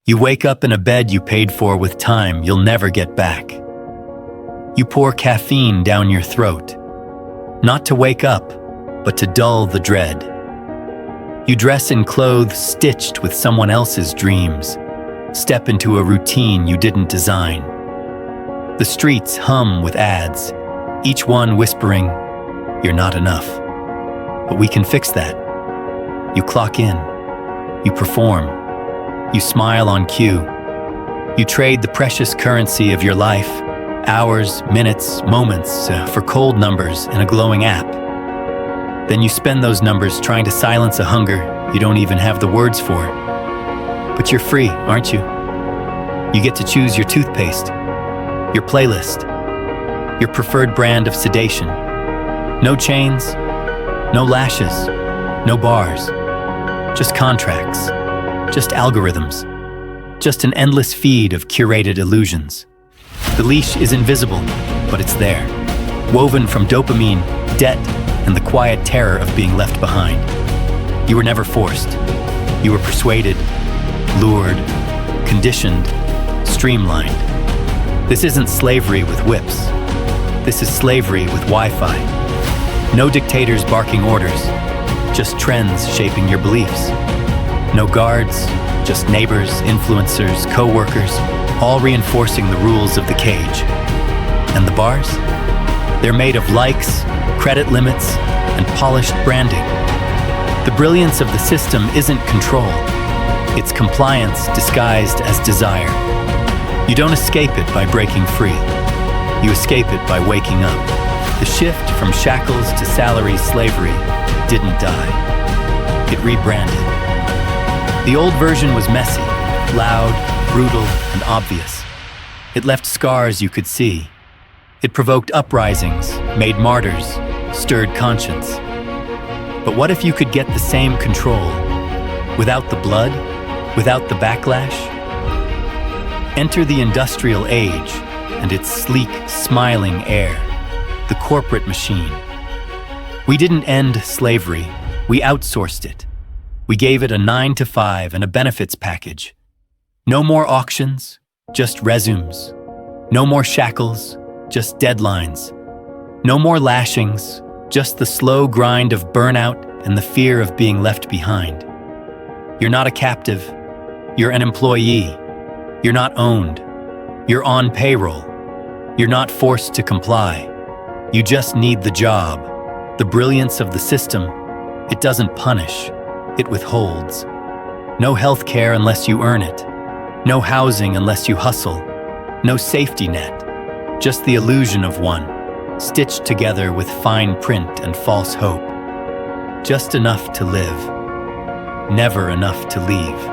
You wake up in a bed you paid for with time you'll never get back. You pour caffeine down your throat, not to wake up, but to dull the dread. You dress in clothes stitched with someone else's dreams, step into a routine you didn't design. The streets hum with ads, each one whispering, "You're not enough." But we can fix that. You clock in, you perform, you smile on cue. You trade the precious currency of your life, hours, minutes, moments, for cold numbers in a glowing app. Then you spend those numbers trying to silence a hunger you don't even have the words for. But you're free, aren't you? You get to choose your toothpaste, your playlist, your preferred brand of sedation. No chains, no lashes, no bars. Just contracts, just algorithms, just an endless feed of curated illusions. The leash is invisible, but it's there, woven from dopamine, debt, and the quiet terror of being left behind. You were never forced. You were persuaded, lured, conditioned, streamlined. This isn't slavery with whips. This is slavery with Wi-Fi. No dictators barking orders, just trends shaping your beliefs. No guards, just neighbors, influencers, co-workers, all reinforcing the rules of the cage. And the bars? They're made of likes, credit limits, and polished branding. The brilliance of the system isn't control. It's compliance disguised as desire. You don't escape it by breaking free. You escape it by waking up. The shift from shackles to salary slavery didn't die. It rebranded. The old version was messy, loud, brutal, and obvious. It left scars you could see. It provoked uprisings, made martyrs, stirred conscience. But what if you could get the same control, without the blood, without the backlash? Enter the industrial age and its sleek, smiling air, the corporate machine. We didn't end slavery, we outsourced it. We gave it a 9-to-5 and a benefits package. No more auctions, just resumes. No more shackles, just deadlines. No more lashings, just the slow grind of burnout and the fear of being left behind. You're not a captive, you're an employee. You're not owned, you're on payroll. You're not forced to comply. You just need the job. The brilliance of the system, it doesn't punish, it withholds. No health care unless you earn it. No housing unless you hustle. No safety net, just the illusion of one, stitched together with fine print and false hope. Just enough to live, never enough to leave.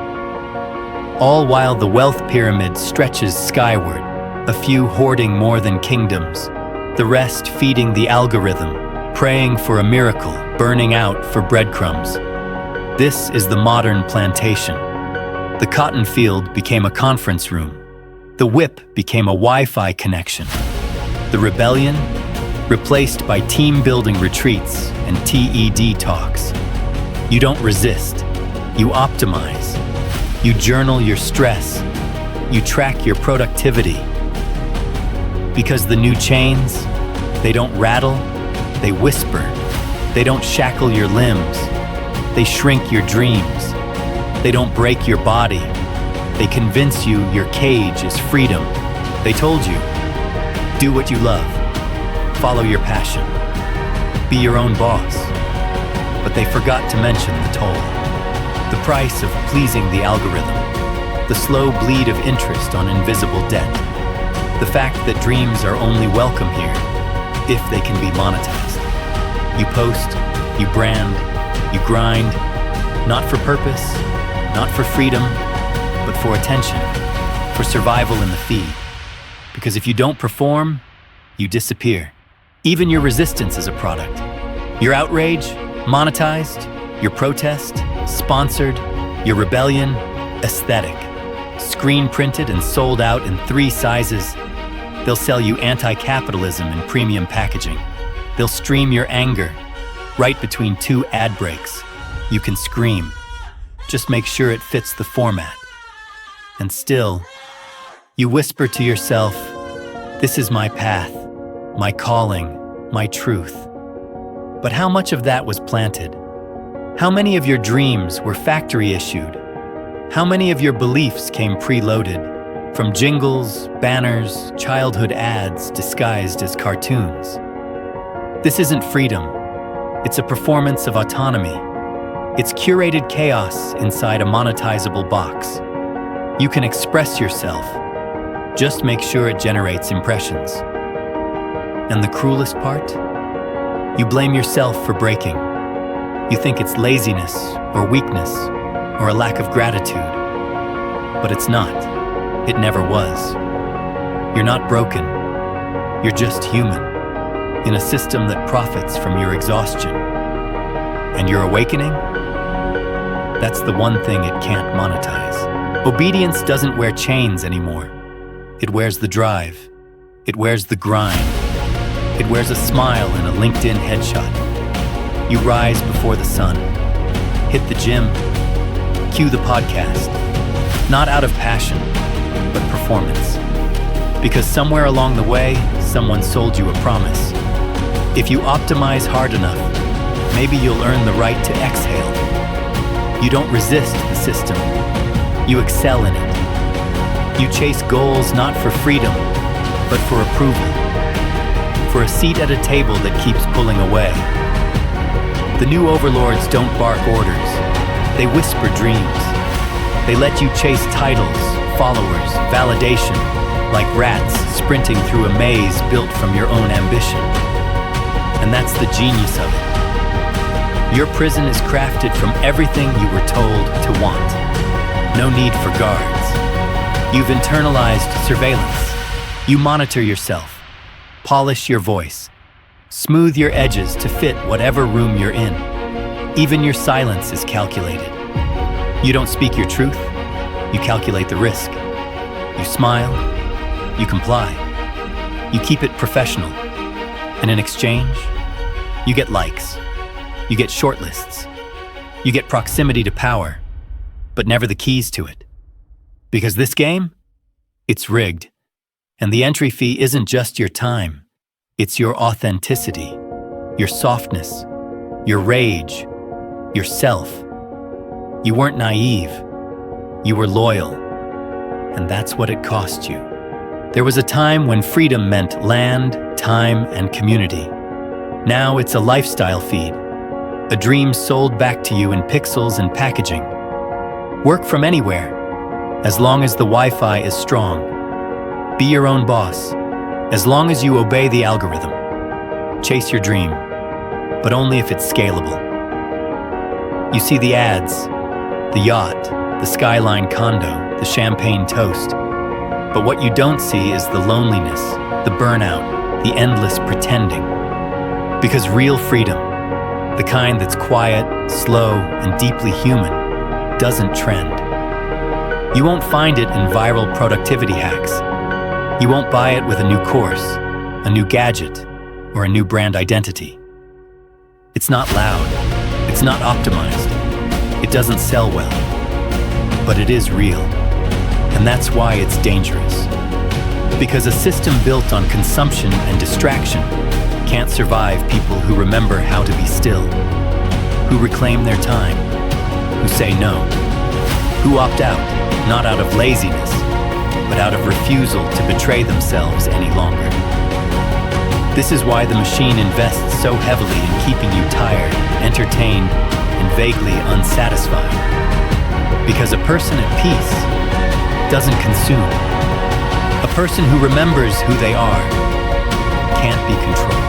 All while the wealth pyramid stretches skyward, a few hoarding more than kingdoms, the rest feeding the algorithm, praying for a miracle, burning out for breadcrumbs. This is the modern plantation. The cotton field became a conference room. The whip became a Wi-Fi connection. The rebellion replaced by team-building retreats and TED talks. You don't resist, you optimize. You journal your stress. You track your productivity. Because the new chains, they don't rattle, they whisper. They don't shackle your limbs. They shrink your dreams. They don't break your body. They convince you your cage is freedom. They told you, do what you love. Follow your passion. Be your own boss. But they forgot to mention the toll. The price of pleasing the algorithm. The slow bleed of interest on invisible debt. The fact that dreams are only welcome here if they can be monetized. You post, you brand, you grind, not for purpose, not for freedom, but for attention, for survival in the feed. Because if you don't perform, you disappear. Even your resistance is a product. Your outrage, monetized. Your protest, sponsored. Your rebellion, aesthetic. Screen printed and sold out in 3 sizes. They'll sell you anti-capitalism in premium packaging. They'll stream your anger right between 2 ad breaks. You can scream. Just make sure it fits the format. And still, you whisper to yourself, "This is my path, my calling, my truth." But how much of that was planted? How many of your dreams were factory issued? How many of your beliefs came preloaded from jingles, banners, childhood ads disguised as cartoons? This isn't freedom. It's a performance of autonomy. It's curated chaos inside a monetizable box. You can express yourself. Just make sure it generates impressions. And the cruelest part? You blame yourself for breaking. You think it's laziness or weakness or a lack of gratitude. But it's not. It never was. You're not broken. You're just human, in a system that profits from your exhaustion. And your awakening? That's the one thing it can't monetize. Obedience doesn't wear chains anymore. It wears the drive. It wears the grind. It wears a smile in a LinkedIn headshot. You rise before the sun, hit the gym, cue the podcast, not out of passion, but performance. Because somewhere along the way, someone sold you a promise. If you optimize hard enough, maybe you'll earn the right to exhale. You don't resist the system. You excel in it. You chase goals not for freedom, but for approval. For a seat at a table that keeps pulling away. The new overlords don't bark orders. They whisper dreams. They let you chase titles, followers, validation, like rats sprinting through a maze built from your own ambition. And that's the genius of it. Your prison is crafted from everything you were told to want. No need for guards. You've internalized surveillance. You monitor yourself. Polish your voice. Smooth your edges to fit whatever room you're in. Even your silence is calculated. You don't speak your truth. You calculate the risk. You smile. You comply. You keep it professional. And in exchange, you get likes. You get shortlists. You get proximity to power, but never the keys to it. Because this game, it's rigged. And the entry fee isn't just your time. It's your authenticity, your softness, your rage, yourself. You weren't naive. You were loyal. And that's what it cost you. There was a time when freedom meant land, time, and community. Now it's a lifestyle feed, a dream sold back to you in pixels and packaging. Work from anywhere, as long as the Wi-Fi is strong. Be your own boss, as long as you obey the algorithm. Chase your dream, but only if it's scalable. You see the ads, the yacht, the skyline condo, the champagne toast. But what you don't see is the loneliness, the burnout, the endless pretending. Because real freedom, the kind that's quiet, slow, and deeply human, doesn't trend. You won't find it in viral productivity hacks. You won't buy it with a new course, a new gadget, or a new brand identity. It's not loud. It's not optimized. It doesn't sell well. But it is real. And that's why it's dangerous. Because a system built on consumption and distraction can't survive people who remember how to be still, who reclaim their time, who say no, who opt out, not out of laziness, but out of refusal to betray themselves any longer. This is why the machine invests so heavily in keeping you tired, entertained, and vaguely unsatisfied. Because a person at peace doesn't consume. A person who remembers who they are can't be controlled.